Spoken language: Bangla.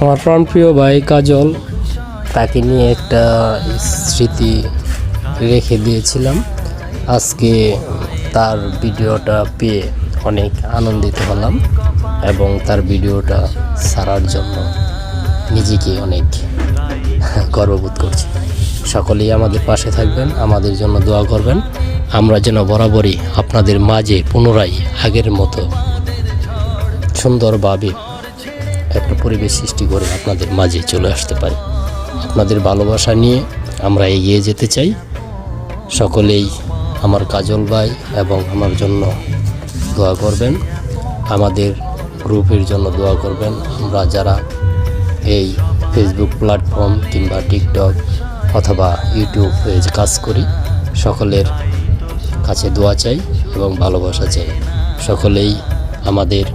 আমার প্রাণপ্রিয় ভাই কাজল, তাকে নিয়ে একটা স্মৃতি রেখে দিয়েছিলাম। আজকে তার ভিডিওটা পেয়ে অনেক আনন্দিত হলাম এবং তার ভিডিওটা ছাড়ার জন্য নিজেকে অনেক গর্ববোধ করছি। সকলেই আমাদের পাশে থাকবেন, আমাদের জন্য দোয়া করবেন। আমরা যেন বরাবরই আপনাদের মাঝে পুনরায় আগের মতো সুন্দরভাবে একটা পরিবেশ সৃষ্টি করে আপনাদের মাঝে চলে আসতে পারি। আপনাদের ভালোবাসা নিয়ে আমরা এগিয়ে যেতে চাই। সকলেই আমার কাজল ভাই এবং আমার জন্য দোয়া করবেন, আমাদের গ্রুপের জন্য দোয়া করবেন। আমরা যারা এই ফেসবুক প্ল্যাটফর্ম কিংবা টিকটক অথবা ইউটিউব পেজ কাজ করি, সকলের কাছে দোয়া চাই এবং ভালোবাসা চাই। সকলেই আমাদের